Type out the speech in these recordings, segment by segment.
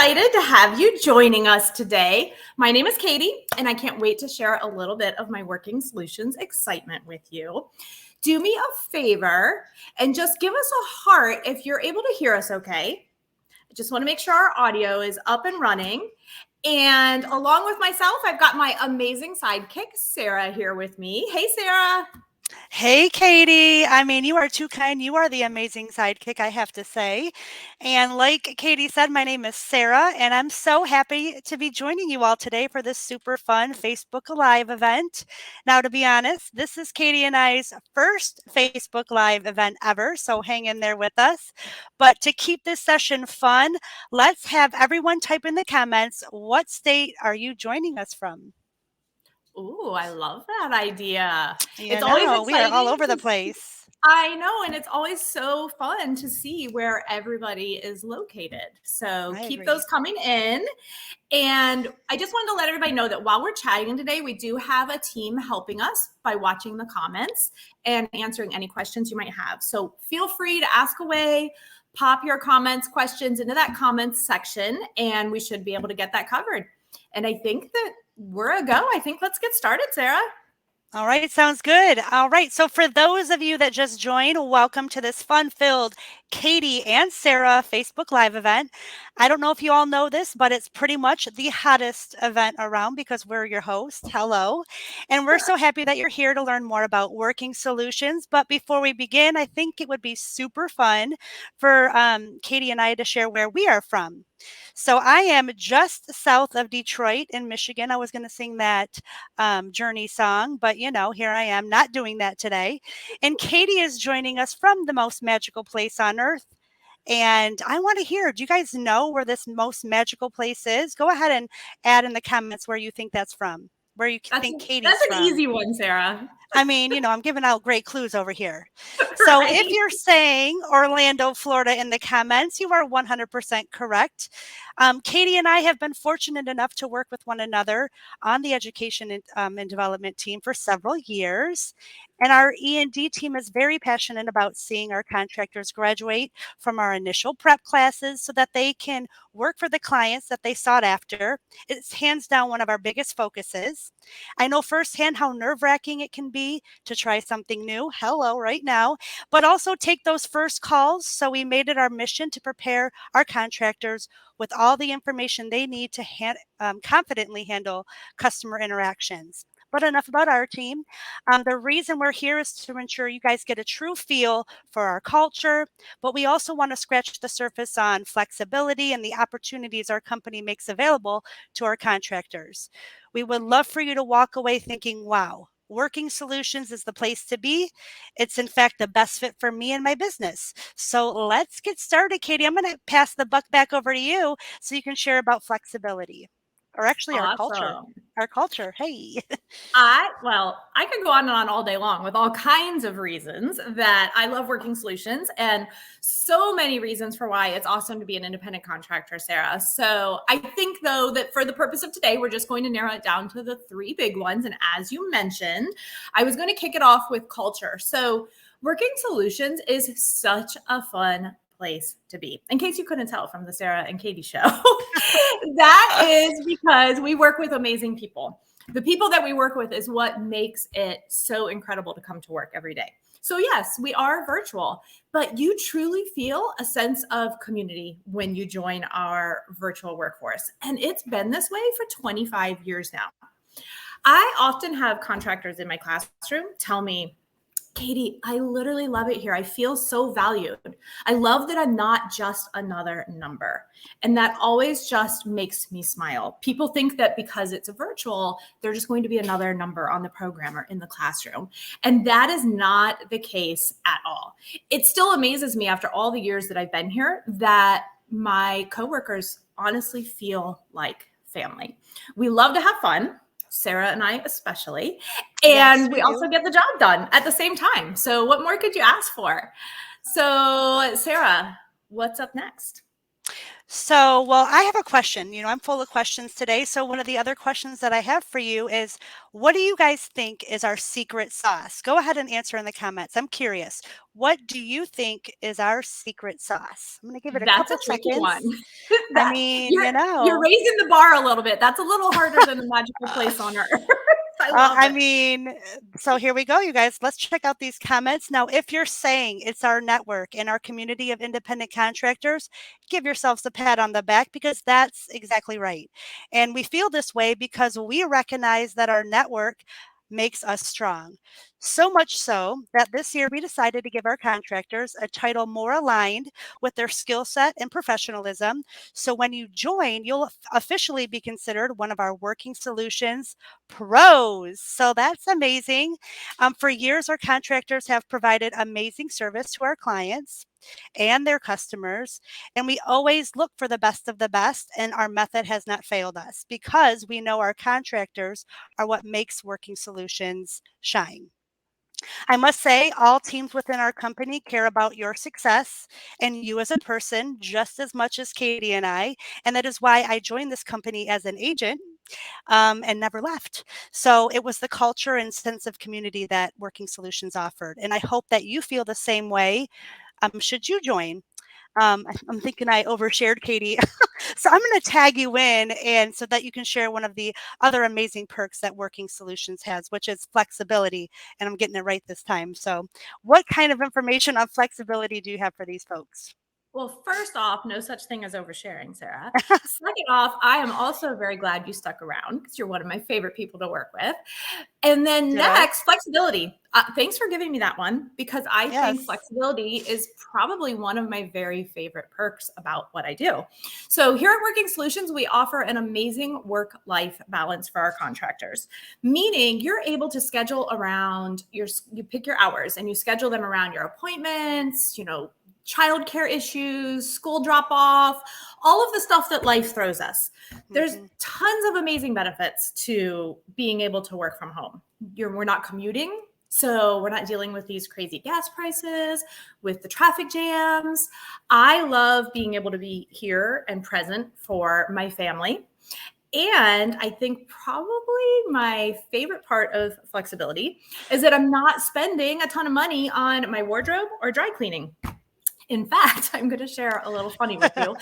excited to have you joining us today. My name is Katie, and I can't wait to share a little bit of my Working Solutions excitement with you. Do me a favor and just give us a heart if you're able to hear us okay. I just want to make sure our audio is up and running. And along with myself, I've got my amazing sidekick, Sarah, here with me. Hey, Sarah. Hey, Katie. I mean, you are too kind. You are the amazing sidekick, I have to say. And like Katie said, my name is Sarah, and I'm so happy to be joining you all today for this super fun Facebook Live event. Now, to be honest, this is Katie and I's first Facebook Live event ever, so hang in there with us. But to keep this session fun, let's have everyone type in the comments, what state are you joining us from? Ooh, I love that idea. You It's always know, we are all exciting over to the see. place. I know, and it's always so fun to see where everybody is located. So I keep those agree. coming in. And I just wanted to let everybody know that while we're chatting today, we do have a team helping us by watching the comments and answering any questions you might have. So feel free to ask away, pop your comments, questions into that comments section, and we should be able to get that covered. And I think that we're a go. I think let's get started, Sarah. All right, sounds good. All right, so for those of you that just joined, welcome to this fun-filled Katie and Sarah Facebook Live event. I don't know if you all know this, but it's pretty much the hottest event around because we're your hosts. Hello. And we're so happy that you're here to learn more about working solutions. But before we begin, I think it would be super fun for Katie and I to share where we are from. So I am just south of Detroit in Michigan. I was going to sing that Journey song, but here I am not doing that today. And Katie is joining us from the most magical place on earth. And I want to hear, do you guys know where this most magical place is? Go ahead and add in the comments where you think that's from, where you That's think that's Katie's an from. easy one, Sarah. I mean, I'm giving out great clues over here. So if Right? you're saying Orlando, Florida in the comments, you are 100% correct. Katie and I have been fortunate enough to work with one another on the education and development team for several years. And our E&D team is very passionate about seeing our contractors graduate from our initial prep classes so that they can work for the clients that they sought after. It's hands down one of our biggest focuses. I know firsthand how nerve-wracking it can be to try something new. Hello, right now, but also take those first calls. So we made it our mission to prepare our contractors with all the information they need to confidently handle customer interactions. But enough about our team. The reason we're here is to ensure you guys get a true feel for our culture, but we also want to scratch the surface on flexibility and the opportunities our company makes available to our contractors. We would love for you to walk away thinking, wow, Working Solutions is the place to be. It's, in fact, the best fit for me and my business. So let's get started, Katie. I'm going to pass the buck back over to you so you can share about flexibility, or actually our culture. Awesome. Our culture. Hey. I could go on and on all day long with all kinds of reasons that I love Working Solutions and so many reasons for why it's awesome to be an independent contractor, Sarah. So I think, though, that for the purpose of today, we're just going to narrow it down to the three big ones. And as you mentioned, I was going to kick it off with culture. So Working Solutions is such a fun place to be. In case you couldn't tell from the Sarah and Katie show, that is because we work with amazing people. The people that we work with is what makes it so incredible to come to work every day. So yes, we are virtual, but you truly feel a sense of community when you join our virtual workforce. And it's been this way for 25 years now. I often have contractors in my classroom tell me, Katie, I literally love it here. I feel so valued. I love that I'm not just another number. And that always just makes me smile. People think that because it's virtual, they're just going to be another number on the program or in the classroom. And that is not the case at all. It still amazes me after all the years that I've been here that my coworkers honestly feel like family. We love to have fun. Sarah and I especially. Yes, And we we also do. get the job done at the same time. So what more could you ask for? So Sarah, what's up next? So, well, I have a question. I'm full of questions today. So, one of the other questions that I have for you is, what do you guys think is our secret sauce? Go ahead and answer in the comments. I'm curious. What do you think is our secret sauce? I'm going to give it a That's a couple tricky one. seconds. I That mean, you're raising the bar a little bit. That's a little harder than the magical place on earth. I love I it. mean, so here we go, you guys. Let's check out these comments. Now, if you're saying it's our network and our community of independent contractors, give yourselves a pat on the back because that's exactly right. And we feel this way because we recognize that our network makes us strong. So much so that this year we decided to give our contractors a title more aligned with their skill set and professionalism. So when you join, you'll officially be considered one of our working solutions pros. So that's amazing. For years, our contractors have provided amazing service to our clients and their customers. And we always look for the best of the best. And our method has not failed us because we know our contractors are what makes working solutions shine. I must say, all teams within our company care about your success and you as a person just as much as Katie and I. And that is why I joined this company as an agent and never left. So it was the culture and sense of community that Working Solutions offered. And I hope that you feel the same way should you join. I'm thinking I overshared, Katie. So I'm going to tag you in and so that you can share one of the other amazing perks that Working Solutions has, which is flexibility. And I'm getting it right this time. So what kind of information on flexibility do you have for these folks? Well, first off, no such thing as oversharing, Sarah. Second off, I am also very glad you stuck around because you're one of my favorite people to work with. And then Ditto. next, flexibility. Thanks for giving me that one because I think Yes. flexibility is probably one of my very favorite perks about what I do. So, here at Working Solutions, we offer an amazing work life balance for our contractors, meaning you're able to schedule around you pick your hours and you schedule them around your appointments, childcare issues, school drop off, all of the stuff that life throws us. There's Hmm. tons of amazing benefits to being able to work from home. We're not commuting, so we're not dealing with these crazy gas prices, with the traffic jams. I love being able to be here and present for my family. And I think probably my favorite part of flexibility is that I'm not spending a ton of money on my wardrobe or dry cleaning. In fact, I'm going to share a little funny with you.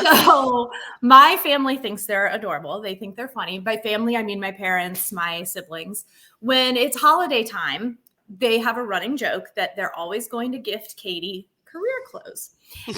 So, my family thinks they're adorable. They think they're funny. By family, I mean my parents, my siblings. When it's holiday time, they have a running joke that they're always going to gift Katie career clothes.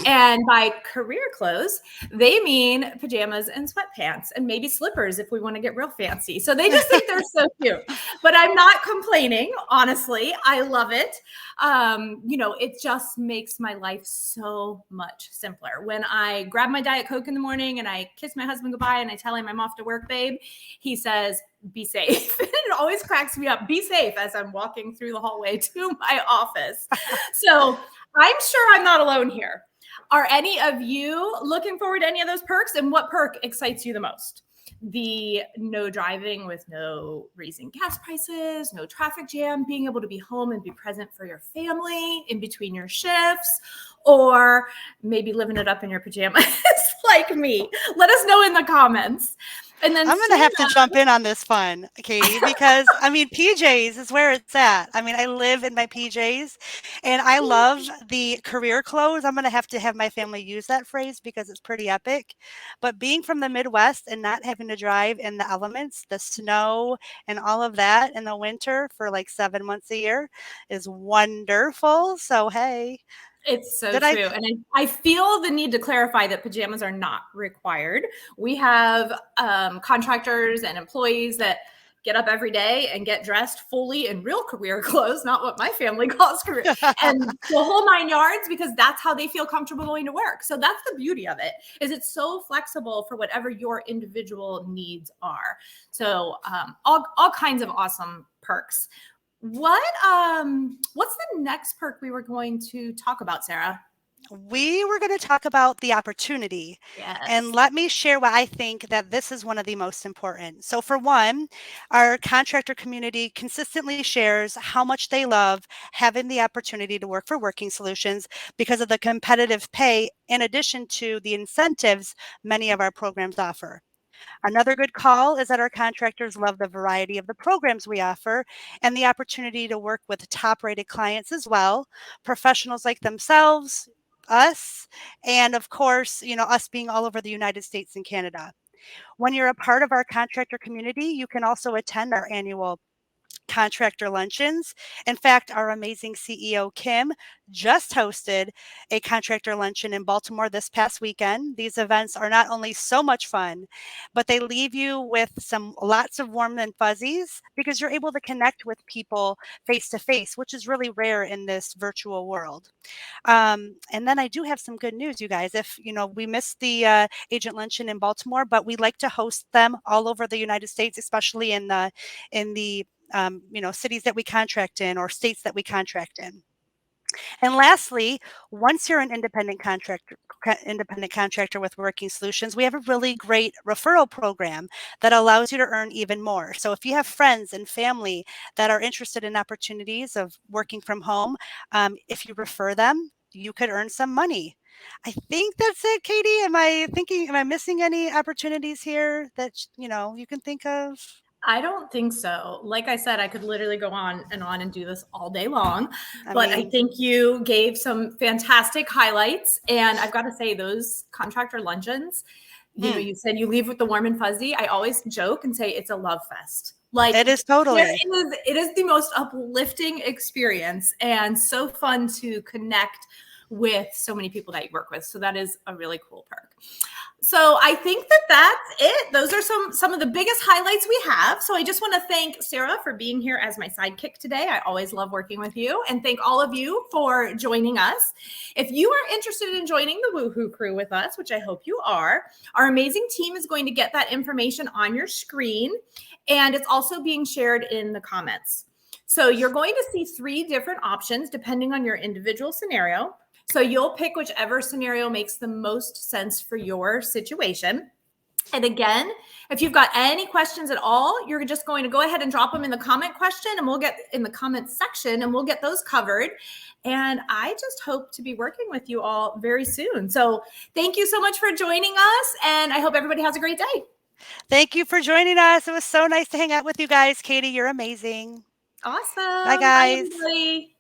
And by career clothes, they mean pajamas and sweatpants and maybe slippers if we want to get real fancy. So they just think they're so cute. But I'm not complaining, honestly. I love it. It just makes my life so much simpler. When I grab my Diet Coke in the morning and I kiss my husband goodbye and I tell him I'm off to work, babe, he says, be safe. It always cracks me up. Be safe as I'm walking through the hallway to my office. So I'm sure I'm not alone here. Are any of you looking forward to any of those perks? And what perk excites you the most? The no driving with no raising gas prices, no traffic jam, being able to be home and be present for your family in between your shifts, or maybe living it up in your pajamas like me. Let us know in the comments. And then I'm going to have to jump in on this fun, Katie, because PJs is where it's at. I live in my PJs and I love the career clothes. I'm going to have my family use that phrase because it's pretty epic. But being from the Midwest and not having to drive in the elements, the snow and all of that in the winter for like 7 months a year is wonderful. So, hey, it's so did I? true. And I feel the need to clarify that pajamas are not required. We have contractors and employees that get up every day and get dressed fully in real career clothes, not what my family calls career, and the whole 9 yards because that's how they feel comfortable going to work. So that's the beauty of it, is it's so flexible for whatever your individual needs are. So all kinds of awesome perks. What's the next perk we were going to talk about, Sarah? We were going to talk about the opportunity. And Yes. let me share why I think that this is one of the most important. So, for one, our contractor community consistently shares how much they love having the opportunity to work for Working Solutions because of the competitive pay, in addition to the incentives many of our programs offer. Another good call is that our contractors love the variety of the programs we offer and the opportunity to work with top rated clients as well, professionals like themselves, us, and of course, us being all over the United States and Canada. When you're a part of our contractor community, you can also attend our annual contractor luncheons. In fact, our amazing CEO, Kim, just hosted a contractor luncheon in Baltimore this past weekend. These events are not only so much fun, but they leave you with some lots of warm and fuzzies because you're able to connect with people face to face, which is really rare in this virtual world. And then I do have some good news, you guys. If we missed the agent luncheon in Baltimore, but we like to host them all over the United States, especially in the cities that we contract in or states that we contract in. And lastly, once you're an independent contractor with Working Solutions, we have a really great referral program that allows you to earn even more. So if you have friends and family that are interested in opportunities of working from home, if you refer them, you could earn some money. I think that's it, Katie. Am I missing any opportunities here that you can think of? I don't think so. Like I said, I could literally go on and do this all day long, I but I mean, think you gave some fantastic highlights. And I've got to say, those contractor luncheons, mm, you said you leave with the warm and fuzzy. I always joke and say it's a love fest. Like it is totally. it is the most uplifting experience and so fun to connect with so many people that you work with. So that is a really cool perk. So I think that that's it. Those are some of the biggest highlights we have. So I just want to thank Sarah for being here as my sidekick today. I always love working with you, and thank all of you for joining us. If you are interested in joining the Woohoo crew with us, which I hope you are, our amazing team is going to get that information on your screen, and it's also being shared in the comments. So you're going to see 3 different options depending on your individual scenario. So you'll pick whichever scenario makes the most sense for your situation. And again, if you've got any questions at all, you're just going to go ahead and drop them in the comment question, and we'll get in the comment section and we'll get those covered. And I just hope to be working with you all very soon. So thank you so much for joining us, and I hope everybody has a great day. Thank you for joining us. It was so nice to hang out with you guys. Katie, you're amazing. Bye, Awesome. Bye, guys. everybody.